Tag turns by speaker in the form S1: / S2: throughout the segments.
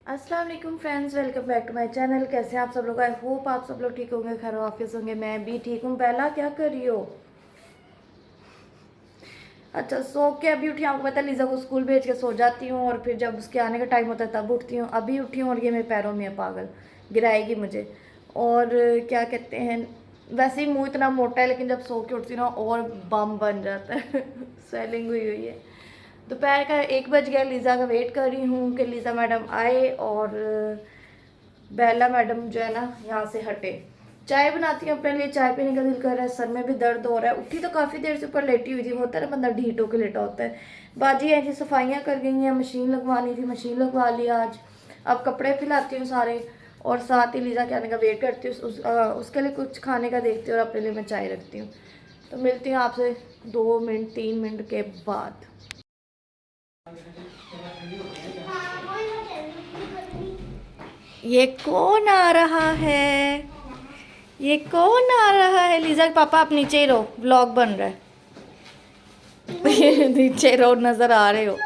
S1: अस्सलाम वालेकुम friends, welcome back to my channel. कैसे हैं आप सब लोग? आई होप आप सब लोग ठीक होंगे, खैर ऑफिस होंगे। मैं भी ठीक हूँ। पहला क्या कर रही हो? अच्छा, सो के अभी उठी। आपको पता है लीज़ा को स्कूल भेज के सो जाती हूँ और फिर जब उसके आने का टाइम होता है तब उठती हूँ। अभी उठी हूँ और ये मेरे पैरों में है, पागल गिराएगी मुझे। और क्या कहते हैं, वैसे ही मुँह इतना मोटा है लेकिन जब सो के उठती हूँ ना और बम बन जाता है स्वेलिंग हुई हुई है। दोपहर का 1 बज गया। लीज़ा का वेट कर रही हूँ कि लीज़ा मैडम आए और बेला मैडम जो है ना यहाँ से हटे। चाय बनाती हूँ अपने लिए, चाय पीने का दिल कर रहा है, सर में भी दर्द हो रहा है। उठी तो काफ़ी देर से ऊपर लेटी हुई थी, वो होता है ना बंदा ढीठ होकर लेटा होता है। बाजी है जी, सफाइयाँ कर गई हैं, मशीन लगवानी थी, मशीन लगवा ली आज। अब कपड़े फैलाती हूँ सारे और साथ ही लीज़ा के आने का वेट करती हूँ। उसके लिए कुछ खाने का देखती हूँ और अपने लिए मैं चाय रखती हूँ। तो मिलती हूँ आपसे 2 मिनट 3 मिनट के बाद। ये कौन आ रहा है? ये कौन आ रहा है? लीजा के पापा आप नीचे ही रहो, व्लॉग बन रहा है। नीचे रहो, नजर आ रहे हो।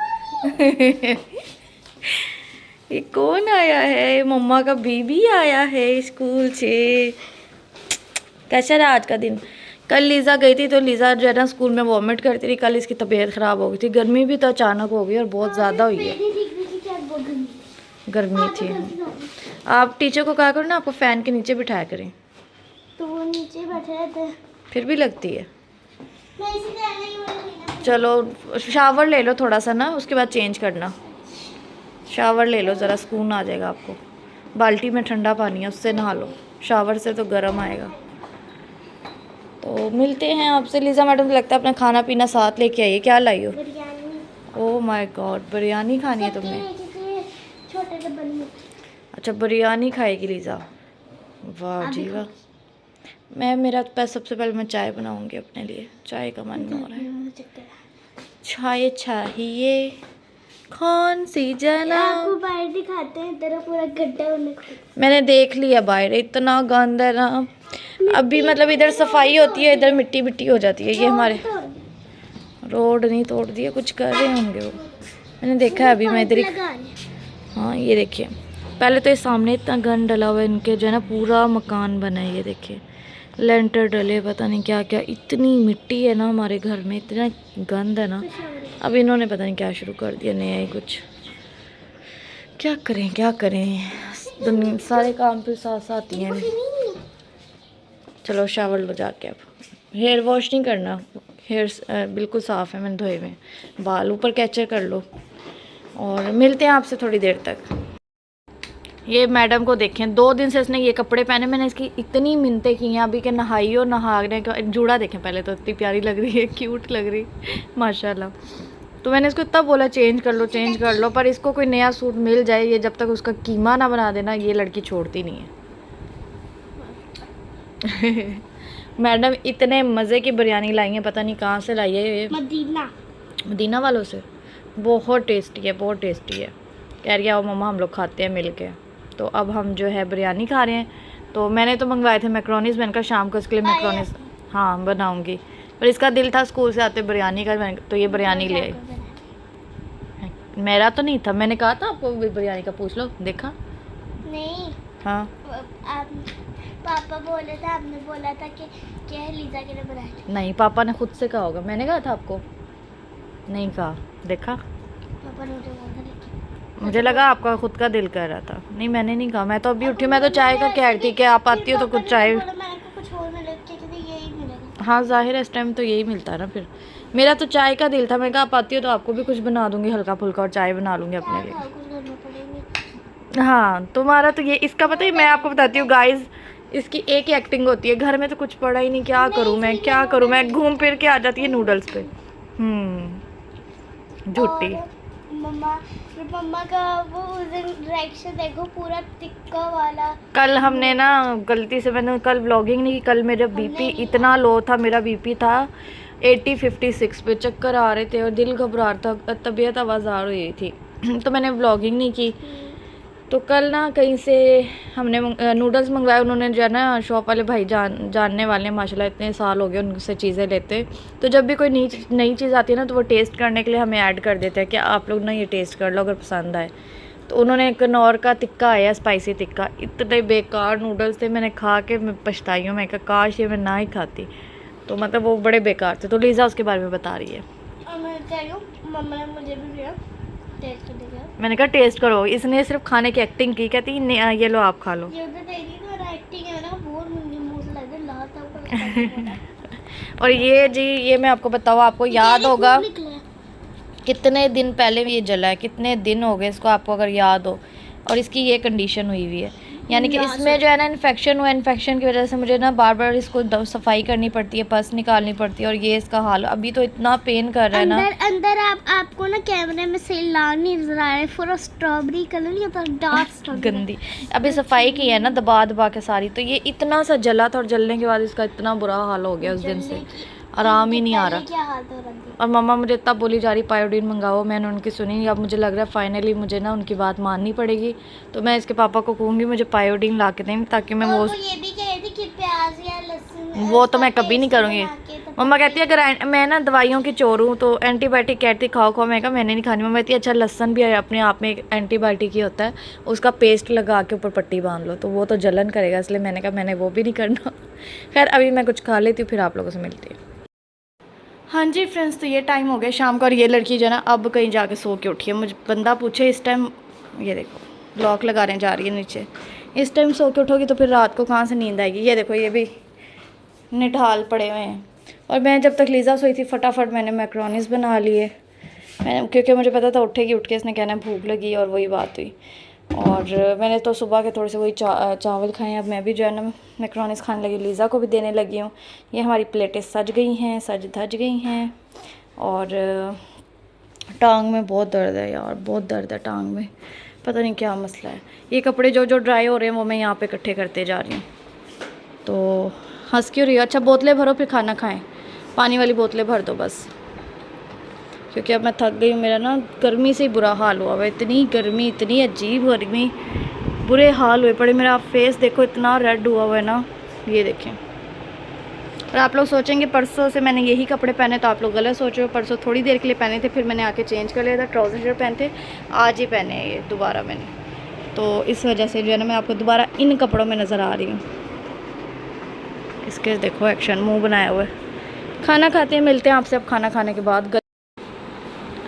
S1: ये कौन आया है? मम्मा का बेबी आया है स्कूल से। कैसा रहा आज का दिन? कल लीज़ा गई थी तो लीज़ा जो है ना स्कूल में वॉमिट करती थी। कल इसकी तबीयत ख़राब हो गई थी, गर्मी भी तो अचानक हो गई और बहुत ज़्यादा हुई है। गर्मी थी। आप टीचर को कहा करो ना आपको फ़ैन के नीचे बिठाया करें,
S2: तो वो नीचे बैठे रहते हैं।
S1: फिर भी लगती है।
S2: मैं इसीलिए नहीं बोल।
S1: चलो शावर ले लो थोड़ा सा ना, उसके बाद चेंज करना। शावर ले लो, ज़रा सुकून आ जाएगा आपको। बाल्टी में ठंडा पानी है, उससे नहा लो, शावर से तो गर्म आएगा। तो मिलते हैं आपसे। लीज़ा मैडम लगता है अपना खाना पीना साथ लेके आइए। क्या लाई हो?
S2: Biryani.
S1: Oh my God, biryani खानी है तुमने?
S2: छोटे डब्बे में।
S1: अच्छा, बिरयानी खाएगी लीज़ा? वाह जी वाह। मेरा सबसे पहले मैं चाय बनाऊंगी अपने लिए, चाय का मन हो रहा है। चाय चाहिए। कौन सी जना?
S2: आपको बाहर दिखाते हैं, तेरा पूरा गड्ढा होने को।
S1: मैंने देख लिया बाहर, इतना गंद है ना। अभी मतलब इधर सफाई होती है, इधर मिट्टी मिट्टी हो जाती है। ये हमारे रोड नहीं तोड़ दिया, कुछ कर रहे होंगे वो, मैंने देखा है अभी। मैं इधर ही, हाँ ये देखिए, पहले तो ये सामने इतना गंद डला हुआ है इनके, जो है ना पूरा मकान बना है। ये देखिए लेंटर डले, पता नहीं क्या क्या, इतनी मिट्टी है ना हमारे घर में, इतना गंद है ना। अब इन्होंने पता नहीं क्या शुरू कर दिया नया ही कुछ। क्या करें क्या करें, सारे काम तो साथ साथ ही हैं। चलो शावर लो जाके। अब हेयर वॉश नहीं करना, हेयर बिल्कुल साफ़ है, मैंने धोए हुए। बाल ऊपर कैचर कर लो और मिलते हैं आपसे थोड़ी देर तक। ये मैडम को देखें, 2 दिन से इसने ये कपड़े पहने। मैंने इसकी इतनी मिन्नतें की हैं अभी कि नहाइयो, नहाने का जूड़ा देखें पहले तो, इतनी प्यारी लग रही है, क्यूट लग रही माशाल्लाह। तो मैंने इसको इतना बोला चेंज कर लो चेंज कर लो, पर इसको कोई नया सूट मिल जाए, ये जब तक उसका कीमा ना बना देना ये लड़की छोड़ती नहीं है। मैडम इतने मज़े की बिरयानी लाई है, पता नहीं कहाँ से लाई है ये, मदीना वालों से। बहुत टेस्टी है, बहुत टेस्टी है। कह रही आओ मम्मा हम लोग खाते हैं मिल के। तो अब हम जो है बिरयानी खा रहे हैं। तो मैंने तो मंगवाए थे मैक्रोनीस, मैंने कहा शाम को इसके लिए मैक्रोनीस हाँ बनाऊंगी, पर इसका दिल था स्कूल से आते बिरयानी का, तो ये बिरयानी ले आई। मेरा तो नहीं था, मैंने कहा था आपको बिरयानी का, पूछ लो, देखा
S2: नहीं।
S1: हाँ
S2: आप पापा बोले थे, आपने बोला था कि क्या है लीजा के लिए बनाए थे।
S1: नहीं, पापा ने खुद से कहा होगा, मैंने कहा था आपको? नहीं कहा, देखा।
S2: पापा ने मुझे बोला था, लेकिन
S1: मुझे लगा आपका खुद का दिल कर रहा था। नहीं मैंने नहीं कहा, मैं तो अभी उठी, मैं तो चाय का कह रही थी कि आप आती हो तो कुछ चाय।
S2: कुछ और यही मिलेगा।
S1: हाँ जाहिर है इस टाइम तो यही मिलता है ना। फिर मेरा तो चाय का दिल था, मैं कहा आप आती हो तो आपको भी कुछ बना दूंगी हल्का फुल्का, और चाय बना लूँगी अपने लिए।
S2: कुछ करना पड़ेगा।
S1: हाँ तुम्हारा तो ये, इसका पता है, मैं आपको बताती हूँ गाइज, इसकी एक ही एक्टिंग होती है, घर में तो कुछ पड़ा ही नहीं। क्या करूँ मैं, क्या करूँ मैं, घूम फिर के आ जाती है नूडल्स पे। झूठी।
S2: मम्मा का वो उस दिन रिएक्शन देखो, पूरा तिक्का वाला।
S1: कल हमने ना गलती से, मैंने कल व्लॉगिंग नहीं की, कल मेरा बीपी इतना लो था, मेरा बीपी था 80/56 पे, चक्कर आ रहे थे और दिल घबरा रहा था, तबीयत आवाज़ आ रही थी। तो मैंने व्लॉगिंग नहीं की। तो कल ना कहीं से हमने नूडल्स मंगवाए, उन्होंने जो है ना शॉप वाले भाई जानने वाले हैं माशाल्लाह, इतने साल हो गए उनसे चीज़ें लेते। तो जब भी कोई नई चीज़ आती है ना तो वो टेस्ट करने के लिए हमें ऐड कर देते हैं कि आप लोग ना ये टेस्ट कर लो अगर पसंद आए। तो उन्होंने कनौर का टिक्का आया, स्पाइसी टिक्का, इतने बेकार नूडल्स थे, मैंने खा के मैं पछताई हूँ। मैं कहा काश ये मैं ना ही खाती, तो मतलब वो बड़े बेकार थे। तो लीज़ा उसके बारे में बता रही है।
S2: और मैं कह रही हूँ मम्मा ने मुझे भी दिया टेस्ट करने का।
S1: मैंने कहा टेस्ट करो, इसने सिर्फ खाने की एक्टिंग की, कहती ये लो आप खा लो।
S2: ये तो तेरी तो मेरा एक्टिंग है ना, बहुत मुंह से लग रहा है, लाता
S1: और ये जी, ये मैं आपको बताऊँ, आपको याद होगा कितने दिन पहले ये जला है, कितने दिन हो गए इसको, आपको अगर याद हो। और इसकी ये कंडीशन हुई हुई है, यानी कि इसमें जो है ना इन्फेक्शन हुआ, इन्फेक्शन की वजह से मुझे ना बार बार इसको सफाई करनी पड़ती है, पस निकालनी पड़ती है, और ये इसका हाल अभी तो इतना पेन कर रहा है ना।
S2: अंदर आपको ना कैमरे में सही लाल नहीं नजर आ रहा है, पूरा स्ट्रॉबेरी कलर नहीं होता, डार्क स्ट्रॉबेरी
S1: गंदी। अभी सफाई की है ना दबा दबा के सारी, तो ये इतना सा जला था, और जलने के बाद इसका इतना बुरा हाल हो गया उस दिन से, आराम ही नहीं आ रहा।
S2: क्या हाल हो रहा है।
S1: और मम्मा मुझे इतना बोली जा रही पायोडीन मंगाओ, मैंने उनकी सुनी। अब मुझे लग रहा है फाइनली मुझे ना उनकी बात माननी पड़ेगी, तो मैं इसके पापा को कहूँगी मुझे पायोडीन ला के दें, ताकि मैं वो
S2: ये भी कह रही थी कि प्याज या लहसुन,
S1: वो तो मैं कभी नहीं करूँगी। मम्मा कहती है अगर मैं ना दवाइयों की चोर हूँ, तो एंटीबायोटिक कहती खाओ खाओ, मैं कहा मैंने नहीं खानी। मम्मा कहती है अच्छा लहसन भी अपने आप में एक एंटीबायोटिक ही होता है, उसका पेस्ट लगा के ऊपर पट्टी बांध लो, तो वो तो जलन करेगा, इसलिए मैंने कहा मैंने वो भी नहीं करना। खैर अभी मैं कुछ खा लेती हूँ, फिर आप लोगों से मिलती हूँ। हाँ जी फ्रेंड्स, तो ये टाइम हो गया शाम का, और ये लड़की जो है ना अब कहीं जाके सो के उठी है। मुझे बंदा पूछे इस टाइम, ये देखो ब्लॉक लगाने जा रही है नीचे, इस टाइम सो के उठोगी तो फिर रात को कहाँ से नींद आएगी। ये देखो ये भी निठाल पड़े हुए हैं। और मैं जब तक लीज़ा सोई थी फटाफट मैंने मैक्रोनीस बना लिए, मैंने क्योंकि मुझे पता था उठेगी, उठ के इसने कहना भूख लगी, और वही बात हुई। और मैंने तो सुबह के थोड़े से वही चावल खाए। अब मैं भी जो है ना मैक्रोनीस खाने लगी, लीज़ा को भी देने लगी हूँ। ये हमारी प्लेटें सज गई हैं, सज धज गई हैं। और टांग में बहुत दर्द है यार, बहुत दर्द है टांग में, पता नहीं क्या मसला है। ये कपड़े जो जो ड्राई हो रहे हैं वो मैं यहाँ पे इकट्ठे करते जा रही हूँ। तो हंस क्यों रही हो? अच्छा बोतलें भरो फिर खाना खाएं, पानी वाली बोतलें भर दो बस, क्योंकि अब मैं थक गई हूँ। मेरा ना गर्मी से ही बुरा हाल हुआ है, इतनी गर्मी, इतनी अजीब गर्मी, बुरे हाल हुए पड़े। मेरा फेस देखो इतना रेड हुआ हुआ है ना, ये देखें। और आप लोग सोचेंगे परसों से मैंने यही कपड़े पहने, तो आप लोग गलत सोच रहे हो। परसों थोड़ी देर के लिए पहने थे, फिर मैंने आके चेंज कर लिया था, ट्राउज़र शर्ट पहनते, आज ही पहने हैं ये दोबारा मैंने। तो इस वजह से जो है ना मैं आपको दोबारा इन कपड़ों में नज़र आ रही हूँ। इसके देखो एक्शन, मुँह बनाया हुआ है। खाना खाते हैं, मिलते हैं आपसे अब खाना खाने के बाद।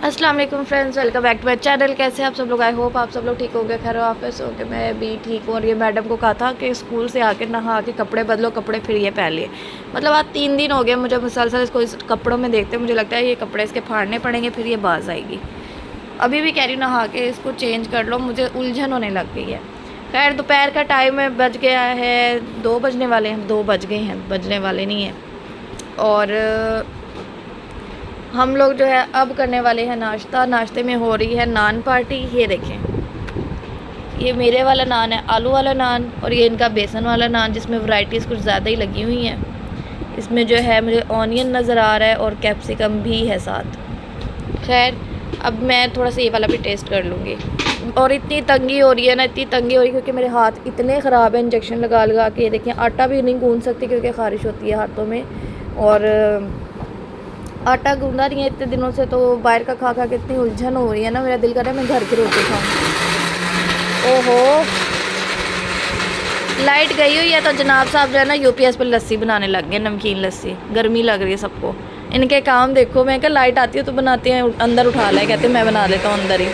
S1: अस्सलाम वालेकुम friends, welcome back to my channel. कैसे आप सब लोग? आई होप आप सब लोग ठीक होंगे, खैर वापस होंगे। मैं भी ठीक हूँ। और ये मैडम को कहा था कि स्कूल से आके नहा के कपड़े बदलो, कपड़े फिर ये पहन लिए। मतलब आज 3 दिन हो गए मुझे मुसलसल इसको इस कपड़ों में देखते, मुझे लगता है ये कपड़े इसके फाड़ने पड़ेंगे, फिर ये बाज आएगी। अभी भी कह रही हूँ नहा के इसको चेंज कर लो, मुझे उलझन होने लग गई है। खैर दोपहर का टाइम है, बज गया है 2 बजने वाले हैं, 2 बज गए हैं, बजने वाले नहीं हैं। और हम लोग जो है अब करने वाले हैं नाश्ता। नाश्ते में हो रही है नान पार्टी। ये देखें, ये मेरे वाला नान है, आलू वाला नान, और ये इनका बेसन वाला नान, जिसमें वैरायटीज़ कुछ ज़्यादा ही लगी हुई हैं। इसमें जो है मुझे ऑनियन नज़र आ रहा है और कैप्सिकम भी है साथ। खैर अब मैं थोड़ा सा ये वाला भी टेस्ट कर लूँगी। और इतनी तंगी हो रही है ना, इतनी तंगी हो रही है क्योंकि मेरे हाथ इतने ख़राब है इंजेक्शन लगा लगा के। ये देखें आटा भी नहीं गूंद सकती क्योंकि ख़ारिश होती है हाथों में, और आटा गूंदा नहीं है इतने दिनों से, तो बाहर का खा खा के इतनी उलझन हो रही है ना, मेरा दिल कर रहा है मैं घर की रोटी खाऊं। ओहो लाइट गई हुई है, तो जनाब साहब जो है ना यूपीएस पर लस्सी बनाने लग गए, नमकीन लस्सी। गर्मी लग रही है सबको, इनके काम देखो। मैं क्या लाइट आती है तो बनाते हैं, अंदर उठा लाए, कहते मैं बना लेता हूँ अंदर ही।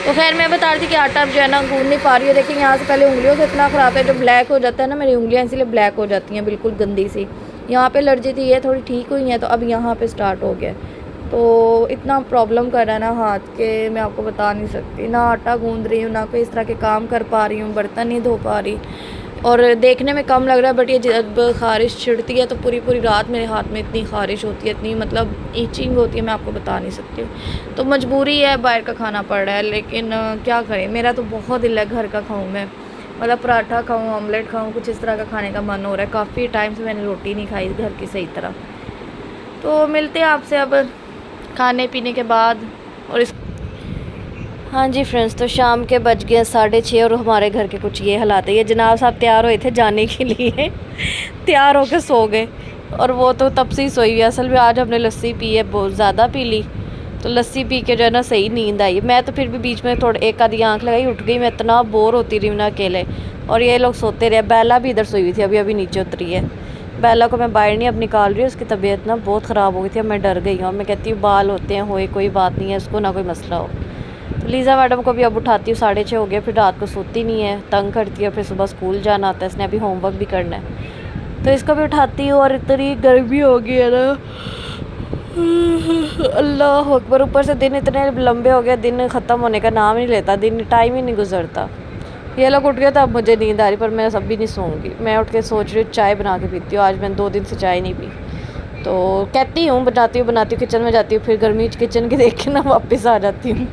S1: तो खैर मैं बता रही थी कि आटा जो है ना गूंद नहीं पा रही है। देखिए यहाँ से पहले उंगलियों से इतना ख़राब है, जो ब्लैक हो जाता है ना मेरी उंगलियाँ, इसीलिए ब्लैक हो जाती हैं बिल्कुल गंदी सी। यहाँ पे एलर्जी थी, ये थोड़ी ठीक हुई है, तो अब यहाँ पे स्टार्ट हो गया। तो इतना प्रॉब्लम कर रहा है ना हाथ के, मैं आपको बता नहीं सकती। ना आटा गूंद रही हूँ, ना कोई इस तरह के काम कर पा रही हूँ, बर्तन नहीं धो पा रही। और देखने में कम लग रहा है, बट ये जब ख़ारिश छिड़ती है तो पूरी पूरी रात मेरे हाथ में इतनी ख़ारिश होती है, इतनी मतलब ईचिंग होती है, मैं आपको बता नहीं सकती हूँ। तो मजबूरी है, बाहर का खाना पड़ रहा है, लेकिन क्या करें। मेरा तो बहुत दिल है घर का खाऊँ मैं, मतलब पराठा खाऊँ, ऑमलेट खाऊँ, कुछ इस तरह का खाने का मन हो रहा है। काफ़ी टाइम से मैंने रोटी नहीं खाई घर की सही तरह। तो मिलते हैं आपसे अब खाने पीने के बाद। और इस हाँ जी फ्रेंड्स, तो शाम के बज गए 6:30 और हमारे घर के कुछ ये हालात है। ये जनाब साहब तैयार हुए थे जाने के लिए तैयार होकर सो गए, और वो तो तब से ही सोई हुई है। असल में आज हमने लस्सी पी है, बहुत ज़्यादा पी ली, तो लस्सी पी के जो है ना सही नींद आई। मैं तो फिर भी बीच में थोड़ा एक आधी आँख लगाई, उठ गई। मैं इतना बोर होती रही ना अकेले, और ये लोग सोते रहे। बेला भी इधर सोई हुई थी, अभी अभी नीचे उतरी है। बेला को मैं बाहर नहीं अब निकाल रही हूँ, उसकी तबीयत ना बहुत ख़राब हो गई थी। अब मैं डर गई हूँ। मैं कहती हूँ बाल होते हैं, होए कोई बात नहीं है, उसको ना कोई मसला हो। तो लीज़ा मैडम को भी अब उठाती हूँ, 6:30 हो गए। फिर रात को सोती नहीं है, तंग करती है। फिर सुबह स्कूल जाना आता है, इसने अभी होमवर्क भी करना है, तो इसको भी उठाती हूँ। और इतनी गर्मी हो गई है ना, अल्लाह अकबर। ऊपर से दिन इतने लंबे हो गए, दिन ख़त्म होने का नाम नहीं लेता, दिन टाइम ही नहीं गुजरता। ये लोग उठ गए तो अब मुझे नींद आ रही, पर मैं सब भी नहीं सोऊंगी। मैं उठ के सोच रही हूँ चाय बना के पीती हूँ। आज मैंने 2 दिन से चाय नहीं पी, तो कहती हूँ बनाती हूँ, किचन में जाती हूँ, फिर गर्मी किचन की देख के ना वापस आ जाती हूँ।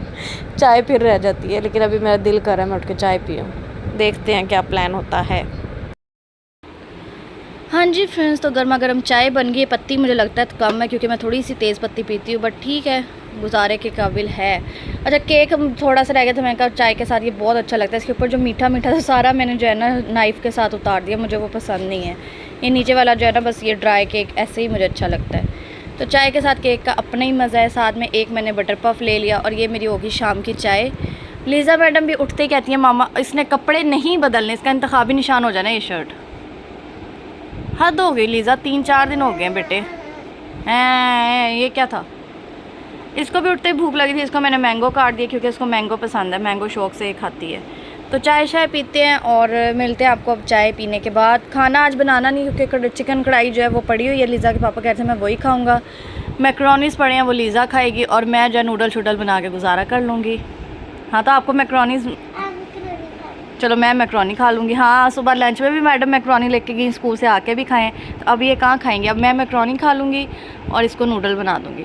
S1: चाय फिर रह जाती है, लेकिन अभी मेरा दिल कर रहा है मैं उठ के चाय पीऊँ। देखते हैं क्या प्लान होता है। हाँ जी फ्रेंड्स, तो गर्मा गर्म चाय बन गई। पत्ती मुझे लगता है तो कम है, क्योंकि मैं थोड़ी सी तेज़ पत्ती पीती हूँ, बट ठीक है, गुजारे के काबिल है। अच्छा, केक थोड़ा सा रह गया था, मैंने कहा चाय के साथ ये बहुत अच्छा लगता है। इसके ऊपर जो मीठा मीठा था सारा मैंने जो है ना नाइफ़ के साथ उतार दिया, मुझे वो पसंद नहीं है। ये नीचे वाला जो है ना, बस ये ड्राई केक ऐसे ही मुझे अच्छा लगता है। तो चाय के साथ केक का अपना ही मज़ा है। साथ में एक मैंने बटर पफ ले लिया, और ये मेरी होगी शाम की चाय। लीज़ा मैडम भी उठते ही कहती हैं मामा इसने कपड़े नहीं बदलने, इसका इंतखाबी निशान हो जाना ये शर्ट। हद हो गई लीज़ा, 3-4 दिन हो गए हैं बेटे। ये क्या था? इसको भी उठते ही भूख लगी थी। इसको मैंने मैंगो काट दिया, क्योंकि इसको मैंगो पसंद है, मैंगो शौक से खाती है। तो चाय शाय पीते हैं और मिलते हैं आपको अब चाय पीने के बाद। खाना आज बनाना नहीं, क्योंकि चिकन कढ़ाई जो है वो पड़ी हुई है। लीज़ा के पापा कहते हैं मैं वही खाऊंगा। मैक्रोनीस पड़े हैं, वो लीज़ा खाएगी, और मैं जो नूडल शूडल बना के गुजारा कर लूँगी। हाँ, तो आपको मैक्रोनीस, चलो मैं मैक्रोनी खा लूँगी। हाँ, सुबह लंच में भी मैडम मैक्रोनी लेके गई, स्कूल से आके भी खाएं, तो अब ये कहाँ खाएंगे। अब मैं मैक्रोनी खा लूँगी और इसको नूडल बना दूँगी,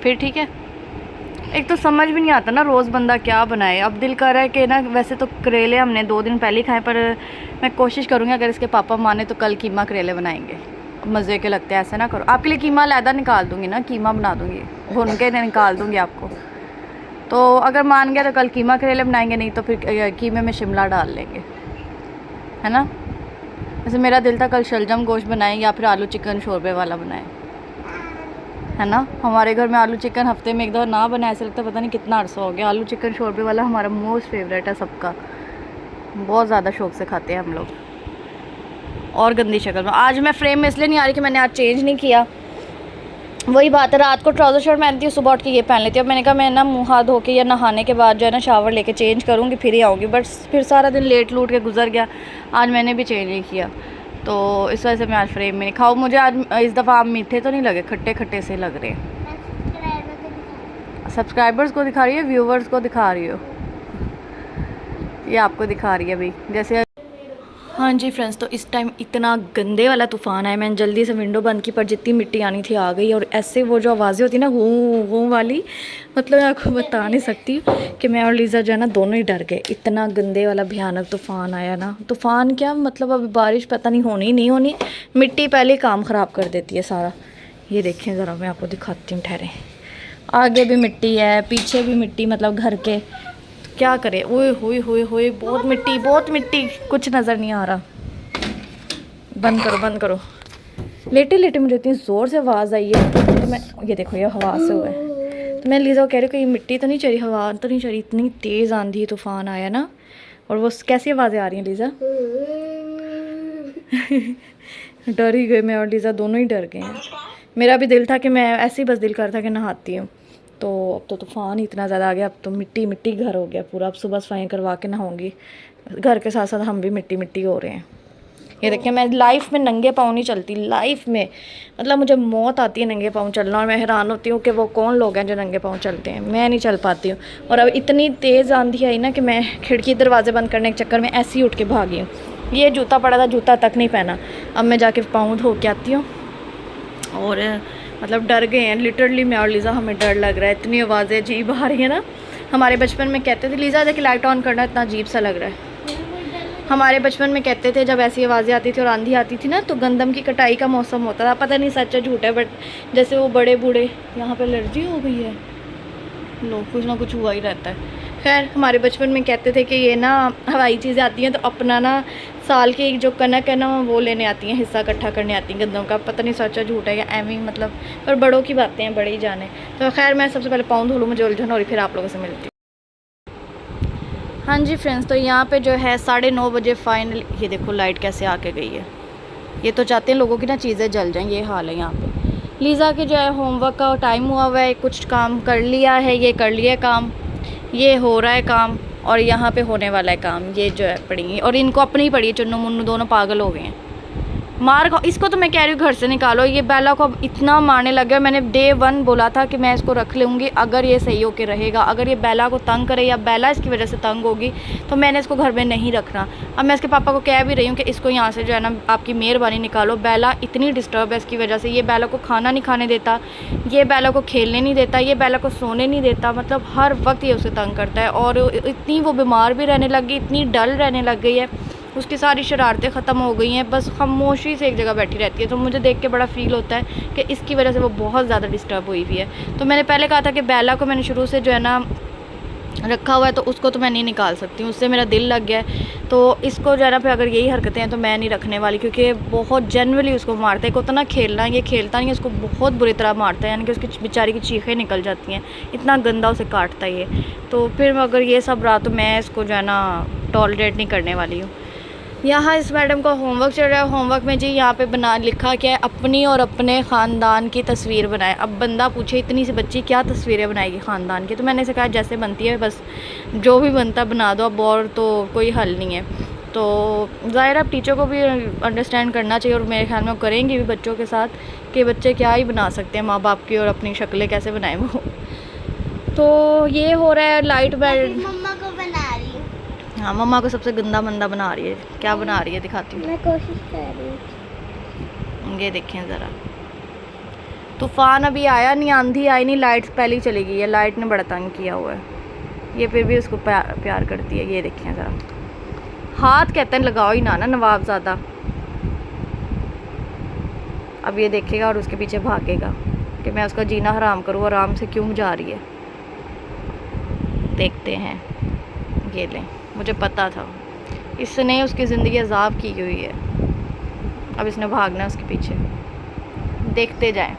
S1: फिर ठीक है। एक तो समझ भी नहीं आता ना रोज़ बंदा क्या बनाए। अब दिल कर रहा है कि ना, वैसे तो करेले हमने 2 दिन पहले ही खाए, पर मैं कोशिश करूँगी अगर इसके पापा माने तो कल कीमा करेले बनाएंगे। मज़े के लगते हैं, ऐसे ना करो। आपके लिए कीमा अलहदा निकाल दूँगी ना, कीमा बना दूँगी, भून के निकाल दूँगी आपको। तो अगर मान गया तो कल कीमा करेले बनाएंगे, नहीं तो फिर कीमे में शिमला डाल लेंगे, है ना। वैसे मेरा दिल था कल शलजम गोश्त बनाएं या फिर आलू चिकन शोरबे वाला बनाएं, है ना। हमारे घर में आलू चिकन हफ्ते में एक दफ़ा ना बनाए, ऐसा लगता है पता नहीं कितना अरसा हो गया। आलू चिकन शोरबे वाला हमारा मोस्ट फेवरेट है सबका, बहुत ज़्यादा शौक से खाते हैं हम लोग। और गंदी शक्ल में आज मैं फ्रेम में इसलिए नहीं आ रही कि मैंने आज चेंज नहीं किया। वही बात है, रात को ट्राउज़र शर्ट पहनती हूँ, सुबह उठ के ये पहन लेती हूँ। अब मैंने कहा मैं ना मुँह हाथ धो के या नहाने के बाद जो है ना शावर लेके चेंज करूँगी, फिर ही आऊँगी। बट फिर सारा दिन लेट लूट के गुजर गया, आज मैंने भी चेंज नहीं किया, तो इस वजह से मैं आज फ्रेम में नहीं खाऊँ। मुझे आज इस दफ़ा आप मीठे तो नहीं लगे, खट्टे खट्टे से लग रहे हैं। सब्सक्राइबर्स को दिखा रही है, व्यूवर्स को दिखा रही हो? ये आपको दिखा रही है भाई, जैसे। हाँ जी फ्रेंड्स, तो इस टाइम इतना गंदे वाला तूफ़ान आया, मैंने जल्दी से विंडो बंद की, पर जितनी मिट्टी आनी थी आ गई। और ऐसे वो जो आवाज़ें होती है ना गूं गूं वाली, मतलब मैं आपको बता नहीं सकती कि मैं और लीज़ा जो है ना दोनों ही डर गए। इतना गंदे वाला भयानक तूफ़ान आया ना। तूफ़ान क्या मतलब, अभी बारिश पता नहीं होनी नहीं होनी, मिट्टी पहले काम ख़राब कर देती है सारा। ये देखें ज़रा, मैं आपको दिखाती हूँ, ठहरे। आगे भी मिट्टी है, पीछे भी मिट्टी, मतलब घर के। क्या करे, ओए होए होए होए, बहुत मिट्टी बहुत मिट्टी, कुछ नज़र नहीं आ रहा। बंद करो बंद करो। लेटे लेटे मुझे इतनी ज़ोर से आवाज़ आई है, तो मैं ये देखो ये हवा से हुआ है, तो मैं लीज़ा को कह रही हूँ कि ये मिट्टी तो नहीं चली, हवा तो नहीं चली। इतनी तेज़ आंधी तूफ़ान आया ना, और वो कैसी आवाज़ें आ रही हैं लीज़ा। डर ही गए, मैं और लीज़ा दोनों ही डर गए हैं। मेरा भी दिल था कि मैं ऐसे ही बस दिल कर था कि नहाती हूँ, तो अब तो तूफ़ान ही इतना ज़्यादा आ गया, अब तो मिट्टी मिट्टी घर हो गया पूरा। अब सुबह सफाई करवा के नहाऊंगी, घर के साथ साथ हम भी मिट्टी मिट्टी हो रहे हैं। ये देखिए, मैं लाइफ में नंगे पाँव नहीं चलती, लाइफ में, मतलब मुझे मौत आती है नंगे पाँव चलना, और मैं हैरान होती हूँ कि वो कौन लोग हैं जो नंगे पाँव चलते हैं। मैं नहीं चल पाती हूँ। और अब इतनी तेज़ आंधी आई ना कि मैं खिड़की दरवाजे बंद करने के चक्कर में ऐसे ही उठ के भागी हूँ। ये जूता पड़ा था, जूता तक नहीं पहना। अब मैं जाके पाँव धो के आती हूँ, और मतलब डर गए हैं लिटरली, मैं और लीज़ा, हमें डर लग रहा है। इतनी आवाज़ें अजीब आ रही है ना। हमारे बचपन में कहते थे, लीज़ा देखिए लाइट ऑन करना, इतना अजीब सा लग रहा है। हमारे बचपन में कहते थे जब ऐसी आवाज़ें आती थी और आंधी आती थी ना, तो गंदम की कटाई का मौसम होता था। पता नहीं सच है झूठ है, बट जैसे वो बड़े बूढ़े, यहाँ पे एलर्जी हो गई है, लोग कुछ ना कुछ हुआ ही रहता है। खैर हमारे बचपन में कहते थे कि ये ना हवाई चीज़ें आती हैं तो अपना ना साल की जो कनक है ना वो लेने आती हैं, हिस्सा इकट्ठा करने आती हैं गंदों का। पता नहीं सच्चा झूठ है या एवं ही, मतलब पर बड़ों की बातें हैं, बड़े ही जाने। तो खैर मैं सबसे पहले पाँव धो लूँ, मुझे उलझन हो रही, फिर आप लोगों से मिलती हूँ। हाँ जी फ्रेंड्स, तो यहाँ पे जो है 9:30 बजे फाइनल, ये देखो लाइट कैसे आके गई है। ये तो चाहते हैं लोगों की ना चीज़ें जल जाएँ, ये हाल है यहाँ पे। लीज़ा के जो है होमवर्क का टाइम हुआ हुआ है, कुछ काम कर लिया है, ये कर लिया काम, ये हो रहा है काम, और यहाँ पे होने वाला है काम। ये जो है पड़ी, और इनको अपनी ही पड़ी है, चुन्नू मुन्नू दोनों पागल हो गए हैं। मार खाओ इसको, तो मैं कह रही हूँ घर से निकालो। ये बेला को अब इतना मारने लग गया। मैंने डे 1 बोला था कि मैं इसको रख लूँगी अगर ये सही होके रहेगा। अगर ये बेला को तंग करे या बेला इसकी वजह से तंग होगी तो मैंने इसको घर में नहीं रखना। अब मैं इसके पापा को कह भी रही हूँ कि इसको यहाँ से जो है ना आपकी मेहरबानी निकालो। बेला इतनी डिस्टर्ब है इसकी वजह से। ये बेला को खाना नहीं खाने देता, ये बेला को खेलने नहीं देता, ये बेला को सोने नहीं देता, मतलब हर वक्त ये उसे तंग करता है। और इतनी वो बीमार भी रहने लग गई, इतनी डल रहने लग गई है, उसकी सारी शरारतें ख़त्म हो गई हैं, बस खामोशी से एक जगह बैठी रहती है। तो मुझे देख के बड़ा फ़ील होता है कि इसकी वजह से वो बहुत ज़्यादा डिस्टर्ब हुई हुई है। तो मैंने पहले कहा था कि बेला को मैंने शुरू से जो है ना रखा हुआ है, तो उसको तो मैं नहीं निकाल सकती हूँ, उससे मेरा दिल लग गया है। तो इसको जो है ना फिर अगर यही हरकतें हैं तो मैं नहीं रखने वाली, क्योंकि बहुत जनरली उसको मारता है। उतना खेलना ये खेलता नहीं है, उसको बहुत बुरी तरह मारता है, यानी कि उसकी बेचारी की चीखें निकल जाती हैं, इतना गंदा उसे काटता है ये। तो फिर अगर ये सब रहा तो मैं इसको जो है ना टॉलरेट नहीं करने वाली हूँ। यहाँ इस मैडम का होमवर्क चल रहा है। होमवर्क में जी यहाँ पे बना लिखा क्या है, अपनी और अपने ख़ानदान की तस्वीर बनाए। अब बंदा पूछे इतनी सी बच्ची क्या तस्वीरें बनाएगी ख़ानदान की, तो मैंने इसे कहा जैसे बनती है बस जो भी बनता बना दो, अब और तो कोई हल नहीं है। तो ज़ाहिर अब टीचर को भी अंडरस्टैंड करना चाहिए, और मेरे ख्याल में करेंगे भी बच्चों के साथ कि बच्चे क्या ही बना सकते हैं, माँ बाप की और अपनी शक्लें कैसे बनाएं वो। तो ये हो रहा है लाइट बेड।
S2: मम्मा को बना रही हूँ।
S1: हाँ मम्मा को सबसे गंदा मंदा बना रही है। क्या बना रही है दिखाती हूँ,
S2: मैं कोशिश कर रही हूँ।
S1: ये देखें ज़रा। तूफ़ान अभी आया नहीं, आंधी आई नहीं, लाइट पहले ही चली गई है। लाइट ने बड़ा तंग किया हुआ है, ये फिर भी उसको प्यार करती है। ये देखें ज़रा, हाथ कहते हैं लगाओ ही ना नवाबज़ादा। अब ये देखेगा और उसके पीछे भागेगा कि मैं उसका जीना हराम करूँ, आराम से क्यों जा रही है। देखते हैं, ये लें, मुझे पता था इसने उसकी ज़िंदगी अजाब की हुई है। अब इसने भागना उसके पीछे। देखते जाएं,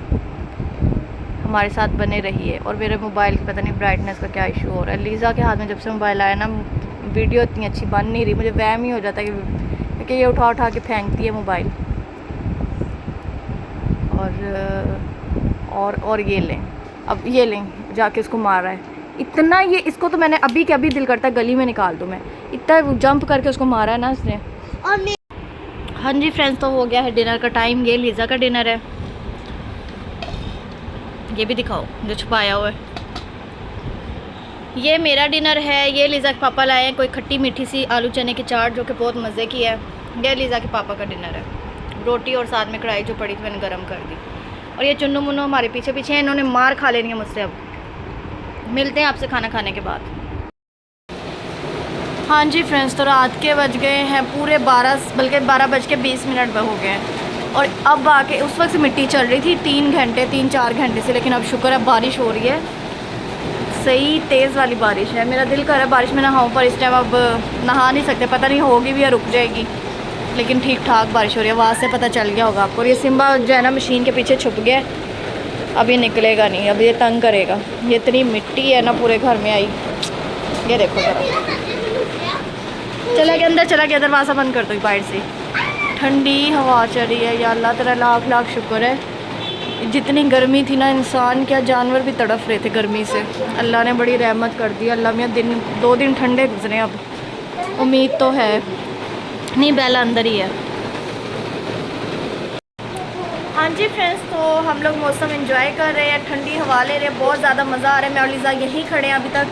S1: हमारे साथ बने रहिए। और मेरे मोबाइल की पता नहीं ब्राइटनेस का क्या इशू हो रहा है। लीज़ा के हाथ में जब से मोबाइल आया ना वीडियो इतनी अच्छी बन नहीं रही, मुझे वहम ही हो जाता है कि ये उठा उठा के फेंकती है मोबाइल। और ये लें, अब ये लें जाके उसको मार रहा है इतना। ये इसको तो मैंने अभी के अभी दिल करता है गली में निकाल दूँ मैं, इतना जंप करके उसको मारा है ना उसने।
S2: और
S1: हाँ जी फ्रेंड्स, तो हो गया है डिनर का टाइम। ये लीज़ा का डिनर है, ये भी दिखाओ जो छुपाया हुआ है। ये मेरा डिनर है। ये लीज़ा के पापा लाए हैं कोई खट्टी मीठी सी आलू चने की चाट जो कि बहुत मज़े की है। ये लीज़ा के पापा का डिनर है। रोटी और साथ में कढ़ाई जो पड़ी थी मैंने गर्म कर दी। और ये चुन्नू मुन्नू हमारे पीछे पीछे हैं, इन्होंने मार खा लेनी है मुझसे। अब मिलते हैं आपसे खाना खाने के बाद। हाँ जी फ्रेंड्स, तो रात के बज गए हैं पूरे 12, बल्कि 12:20 हो गए हैं। और अब आके उस वक्त से मिट्टी चल रही थी 3-4 घंटे से, लेकिन अब शुक्र है बारिश हो रही है, सही तेज़ वाली बारिश है। मेरा दिल कर रहा है बारिश में नहाऊं, पर इस टाइम अब नहा नहीं सकते, पता नहीं होगी भी या रुक जाएगी। लेकिन ठीक ठाक बारिश हो रही है, आवाज़ से पता चल गया होगा आपको। और ये सिम्बा जो है ना मशीन के पीछे छुप गया, अब ये निकलेगा नहीं, अब ये तंग करेगा। ये इतनी मिट्टी है ना पूरे घर में आई, ये देखो ज़रा। चला गया अंदर, चला गया, दरवाज़ा बंद कर दो बाहर से। ठंडी हवा चल रही है, या अल्लाह तेरा लाख लाख शुक्र है। जितनी गर्मी थी ना, इंसान क्या जानवर भी तड़फ रहे थे गर्मी से। अल्लाह ने बड़ी रहमत कर दी। अल्लाह में 2 दिन ठंडे गुजरे, अब उम्मीद तो है। नहीं बेला अंदर ही है। हाँ जी फ्रेंड्स, तो हम लोग मौसम एंजॉय कर रहे हैं, ठंडी हवा ले रहे हैं, बहुत ज़्यादा मज़ा आ रहा है। मैं और लीज़ा यहीं खड़े हैं अभी तक।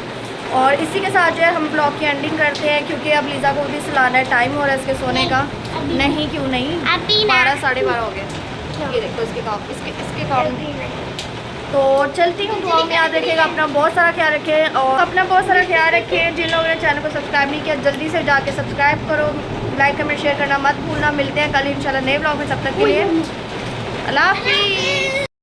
S1: और इसी के साथ जो है हम ब्लॉग की एंडिंग करते हैं, क्योंकि अब लीज़ा को भी सुलाना है, टाइम हो रहा है इसके सोने का। नहीं क्यों नहीं, 12 साढ़े 12 हो गए। ये देखो इसके काम, इसके काम। तो चलती हूँ, दुआ में याद रखिएगा, अपना बहुत सारा ख्याल रखें। और अपना बहुत सारा ख्याल रखें। जिन लोगों ने चैनल को सब्सक्राइब नहीं किया जल्दी से जाके सब्सक्राइब करो, लाइक कमेंट शेयर करना मत भूलना। मिलते हैं कल इंशाल्लाह नए ब्लॉग में, तब तक के लिए अल्लाह हाफिज़।